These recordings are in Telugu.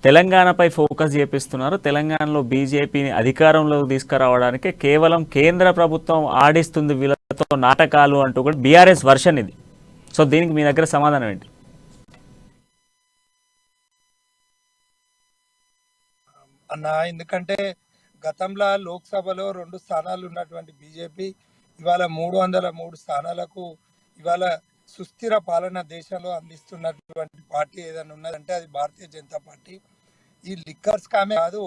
తెలంగాణపై ఫోకస్ చేపిస్తున్నారు. తెలంగాణలో బీజేపీని అధికారంలోకి తీసుకురావడానికి కేవలం కేంద్ర ప్రభుత్వం ఆడిస్తుంది వీళ్ళతో నాటకాలు అంటూ కూడా బీఆర్ఎస్ వర్షన్ ఇది. సో దీనికి మీ దగ్గర సమాధానం ఏంటి? అన్న, ఎందుకంటే గతంలో లోక్సభలో 2 స్థానాలు ఉన్నటువంటి బీజేపీ ఇవాళ 303 స్థానాలకు ఇవాళ సుస్థిర పాలన దేశంలో అందిస్తున్నటువంటి పార్టీ ఏదైనా ఉన్నదంటే అది భారతీయ జనతా పార్టీ. ఈ లిక్కర్ స్కామే కాదు,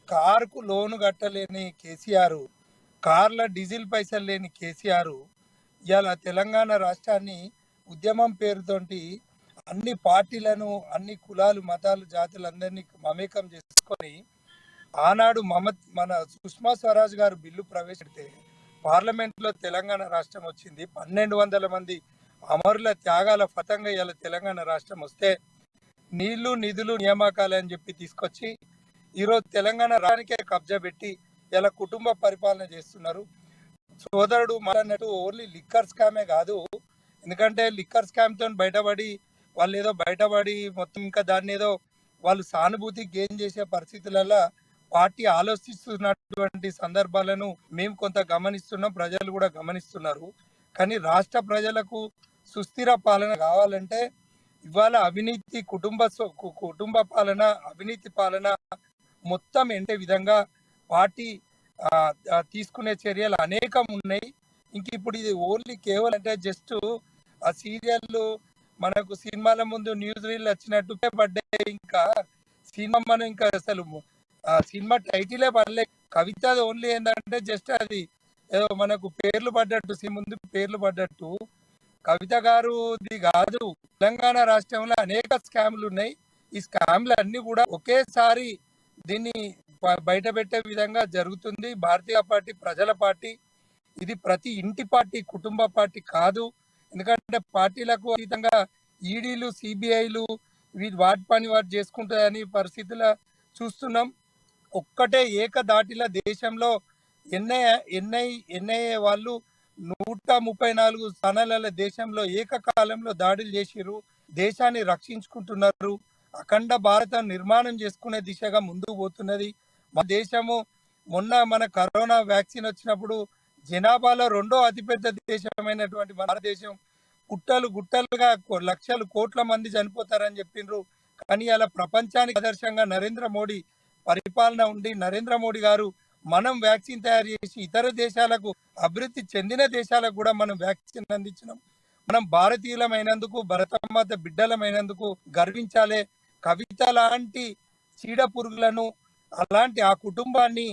కారుకు లోను కట్టలేని కేసీఆర్, కార్ల డీజిల్ పైసలు లేని కేసీఆర్ ఇవాళ తెలంగాణ రాష్ట్రాన్ని ఉద్యమం పేరుతోటి అన్ని పార్టీలను, అన్ని కులాలు, మతాలు, జాతులందరినీ మమేకం చేసుకొని ఆనాడు మన సుష్మా స్వరాజ్ గారు బిల్లు ప్రవేశపెడితే పార్లమెంట్లో తెలంగాణ రాష్ట్రం వచ్చింది. 1200 మంది అమరుల త్యాగాల ఫతంగా ఇలా తెలంగాణ రాష్ట్రం వస్తే నీళ్లు, నిధులు, నియామకాలు అని చెప్పి తీసుకొచ్చి ఈరోజు తెలంగాణ రాష్ట్రానికే కబ్జా పెట్టి ఇలా కుటుంబ పరిపాలన చేస్తున్నారు. సోదరుడు మాట్లాడినట్టు ఓన్లీ లిక్కర్ స్కామే కాదు, ఎందుకంటే లిక్కర్ స్కామ్తో బయటపడి వాళ్ళు ఏదో బయటపడి మొత్తం ఇంకా దాన్ని ఏదో వాళ్ళు సానుభూతి గెయిన్ చేసే పరిస్థితులలో పార్టీ ఆలోచిస్తున్నటువంటి సందర్భాలను మేము కొంత గమనిస్తున్నాం, ప్రజలు కూడా గమనిస్తున్నారు. కానీ రాష్ట్ర ప్రజలకు సుస్థిర పాలన కావాలంటే ఇవాళ అవినీతి కుటుంబ పాలన, అవినీతి పాలన మొత్తం ఎంటే విధంగా పార్టీ తీసుకునే చర్యలు అనేకం ఉన్నాయి. ఇంక ఇప్పుడు ఇది ఓన్లీ కేవలం అంటే జస్ట్ ఆ సీరియల్ మనకు సినిమాల ముందు న్యూస్ రీల్ వచ్చినట్టు పడ్డాయి. ఇంకా సినిమా మనం ఇంకా అసలు సినిమా టైటిలే పడలే. కవిత ఓన్లీ ఏంటంటే జస్ట్ అది ఏదో మనకు పేర్లు పడ్డట్టు, ముందు పేర్లు పడ్డట్టు కవిత గారుది కాదు. తెలంగాణ రాష్ట్రంలో అనేక స్కామ్లు ఉన్నాయి. ఈ స్కామ్లు అన్ని కూడా ఒకేసారి దీన్ని బయట పెట్టే విధంగా జరుగుతుంది. భారతీయ పార్టీ ప్రజల పార్టీ, ఇది ప్రతి ఇంటి పార్టీ, కుటుంబ పార్టీ కాదు. ఎందుకంటే పార్టీలకు అతీతంగా ఈడీలు, సిబిఐలు వాటి పని వాటి చేసుకుంటాయని పరిస్థితుల్లో చూస్తున్నాం. ఒక్కటే ఏకదాటిలో దేశంలో ఎన్ఐఏ వాళ్ళు 134 స్థానాలలో దేశంలో ఏకకాలంలో దాడులు చేసిరు, దేశాన్ని రక్షించుకుంటున్నారు. అఖండ భారతం నిర్మాణం చేసుకునే దిశగా ముందుకు పోతున్నది మన దేశము. మొన్న మన కరోనా వ్యాక్సిన్ వచ్చినప్పుడు జనాభాలో 2వ అతిపెద్ద దేశమైనటువంటి భారతదేశం గుట్టలుగా లక్షలు కోట్ల మంది చనిపోతారని చెప్పిండ్రు. కానీ అలా ప్రపంచానికి ఆదర్శంగా నరేంద్ర మోడీ పరిపాలన ఉండి, నరేంద్ర మోడీ గారు మనం వ్యాక్సిన్ తయారు చేసి ఇతర దేశాలకు, అభివృద్ధి చెందిన దేశాలకు కూడా మనం వ్యాక్సిన్ అందించినాం. మనం భారతీయులమైనందుకు, భరతమాత బిడ్డలమైనందుకు గర్వించాలి. కవిత లాంటి చీడ పురుగులను, అలాంటి ఆ కుటుంబాన్ని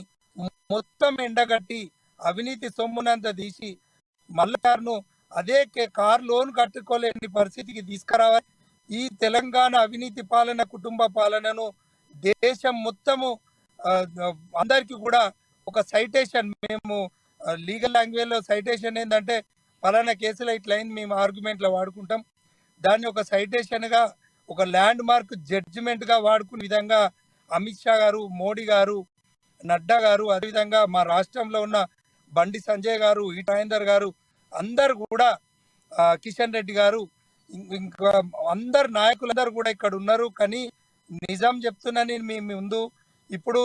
మొత్తం ఎండగట్టి అవినీతి సొమ్మునంత తీసి మళ్ళీ అదే కారు లోన్ కట్టుకోలేని పరిస్థితికి తీసుకురావాలి. ఈ తెలంగాణ అవినీతి పాలన, కుటుంబ పాలనను దేశం మొత్తము అందరికీ కూడా ఒక సైటేషన్, మేము లీగల్ లాంగ్వేజ్లో సైటేషన్ ఏంటంటే పలానా కేసులో ఇట్లయింది మేము ఆర్గ్యుమెంట్లో వాడుకుంటాం. దాన్ని ఒక సైటేషన్గా, ఒక ల్యాండ్ మార్క్ జడ్జిమెంట్గా వాడుకునే విధంగా అమిత్ షా గారు, మోడీ గారు, నడ్డా గారు, అదేవిధంగా మా రాష్ట్రంలో ఉన్న బండి సంజయ్ గారు, ఈటాయందర్ గారు, అందరు కూడా కిషన్ రెడ్డి గారు, ఇంకా అందరు నాయకులందరూ కూడా ఇక్కడ ఉన్నారు. కానీ నిజం చెప్తున్నా నేను మీ ముందు, ఇప్పుడు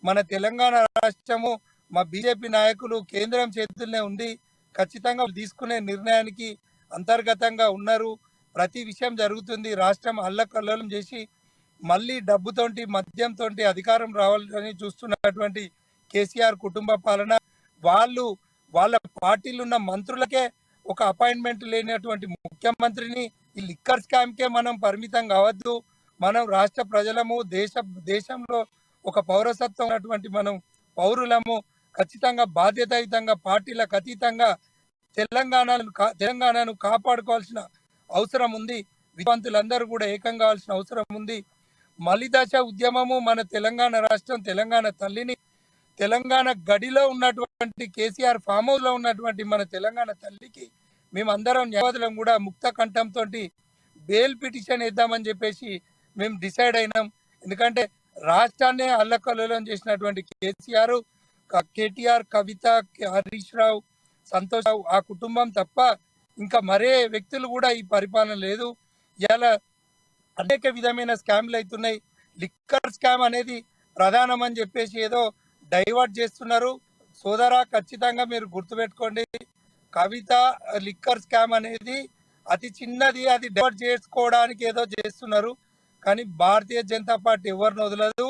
మన తెలంగాణ రాష్ట్రము మా బీజేపీ నాయకులు కేంద్రం చేతుల్లోనే ఉంది. ఖచ్చితంగా తీసుకునే నిర్ణయానికి అంతర్గతంగా ఉన్నారు. ప్రతి విషయం జరుగుతుంది. రాష్ట్రం అల్లకల్లోలం చేసి మళ్ళీ డబ్బుతోటి, మద్యంతో అధికారం రావాలని చూస్తున్నటువంటి కేసీఆర్ కుటుంబ పాలన, వాళ్ళ పార్టీలు ఉన్న మంత్రులకే ఒక అపాయింట్మెంట్ లేనటువంటి ముఖ్యమంత్రిని ఈ లిక్కర్ స్కామ్కే మనం పరిమితం కావద్దు. మనం రాష్ట్ర ప్రజలము, దేశంలో ఒక పౌరసత్వం ఉన్నటువంటి మనం పౌరులము. ఖచ్చితంగా బాధ్యతాయుతంగా, పార్టీలకు అతీతంగా తెలంగాణను కాపాడుకోవాల్సిన అవసరం ఉంది. విద్యావంతులందరూ కూడా ఏకం కావాల్సిన అవసరం ఉంది. మలిదశ ఉద్యమము మన తెలంగాణ రాష్ట్రం, తెలంగాణ తల్లిని, తెలంగాణ గడిలో ఉన్నటువంటి కేసీఆర్ ఫామ్ హౌస్లో ఉన్నటువంటి మన తెలంగాణ తల్లికి మేమందరం న్యాయవాదులం కూడా ముక్త కంఠంతో బెయిల్ పిటిషన్ ఇద్దామని చెప్పేసి మేము డిసైడ్ అయినాం. ఎందుకంటే రాష్ట్రాన్నే అల్లకల్లోలం చేసినటువంటి కేటీఆర్, కవిత, హరీష్ రావు, సంతోష్ రావు, ఆ కుటుంబం తప్ప ఇంకా మరే వ్యక్తులు కూడా ఈ పరిపాలన లేదు. ఇలా అనేక విధమైన స్కామ్లు అవుతున్నాయి. లిక్కర్ స్కామ్ అనేది ప్రధానం అని చెప్పేసి ఏదో డైవర్ట్ చేస్తున్నారు. సోదరా, ఖచ్చితంగా మీరు గుర్తుపెట్టుకోండి, కవిత లిక్కర్ స్కామ్ అనేది అతి చిన్నది, అది డైవర్ట్ చేసుకోవడానికి ఏదో చేస్తున్నారు. కానీ భారతీయ జనతా పార్టీ ఎవరిని వదలదు.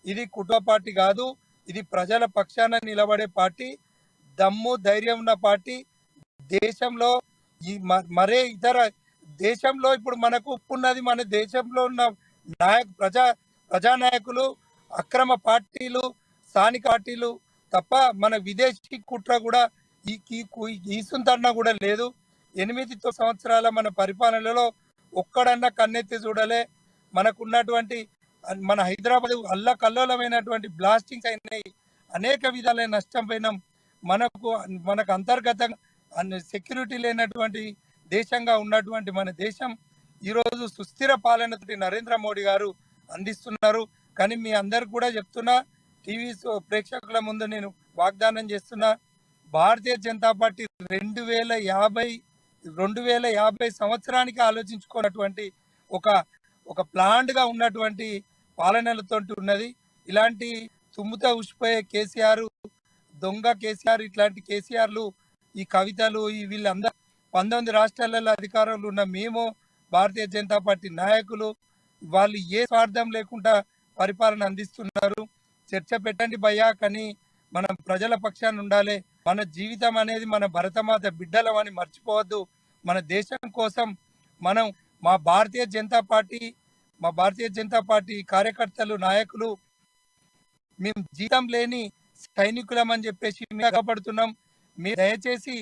ఇది కుటుంబ పార్టీ కాదు, ఇది ప్రజల పక్షాన నిలబడే పార్టీ, దమ్ము ధైర్యం ఉన్న పార్టీ. దేశంలో ఈ మరే ఇతర దేశంలో ఇప్పుడు మనకు ఉన్నది, మన దేశంలో ఉన్న ప్రజానాయకులు అక్రమ పార్టీలు, స్థానిక పార్టీలు తప్ప మన విదేశీ కుట్ర కూడా ఈసుంతన్న కూడా లేదు. 8 సంవత్సరాల మన పరిపాలనలో ఒక్కడన్నా కన్నెత్తి చూడలే. మనకున్నటువంటి మన హైదరాబాద్ అల్లకల్లోలమైనటువంటి బ్లాస్టింగ్స్ అయినాయి, అనేక విధాలైన నష్టం పోయినాం. మనకు అంతర్గతంగా సెక్యూరిటీ లేనటువంటి దేశంగా ఉన్నటువంటి మన దేశం ఈరోజు సుస్థిర పాలనతోటి నరేంద్ర మోడీ గారు అందిస్తున్నారు. కానీ మీ అందరికి కూడా చెప్తున్నా, టీవీ ప్రేక్షకుల ముందు నేను వాగ్దానం చేస్తున్నా, భారతీయ జనతా పార్టీ 2050 సంవత్సరానికి ఆలోచించుకున్నటువంటి ఒక ప్లాంట్గా ఉన్నటువంటి పాలనలతో ఉన్నది. ఇలాంటి తుమ్ముతో ఉసిపోయే కేసీఆర్, దొంగ కేసీఆర్, ఇట్లాంటి కేసీఆర్లు, ఈ కవితలు, ఈ వీళ్ళందరూ 19 రాష్ట్రాలలో అధికారంలో ఉన్న మేము, భారతీయ జనతా పార్టీ నాయకులు, వాళ్ళు ఏ స్వార్థం లేకుండా పరిపాలన అందిస్తున్నారు. చర్చ పెట్టండి భయ్యా, కానీ మనం ప్రజల పక్షాన ఉండాలి. మన జీవితం అనేది మన భరతమాత బిడ్డలం అని మర్చిపోవద్దు. మన దేశం కోసం మనం మా భారతీయ జనతా పార్టీ కార్యకర్తలు, నాయకులు, మేము జీతం లేని సైనికులం అని చెప్పేసి మేము పడుతున్నాం. మీరు దయచేసి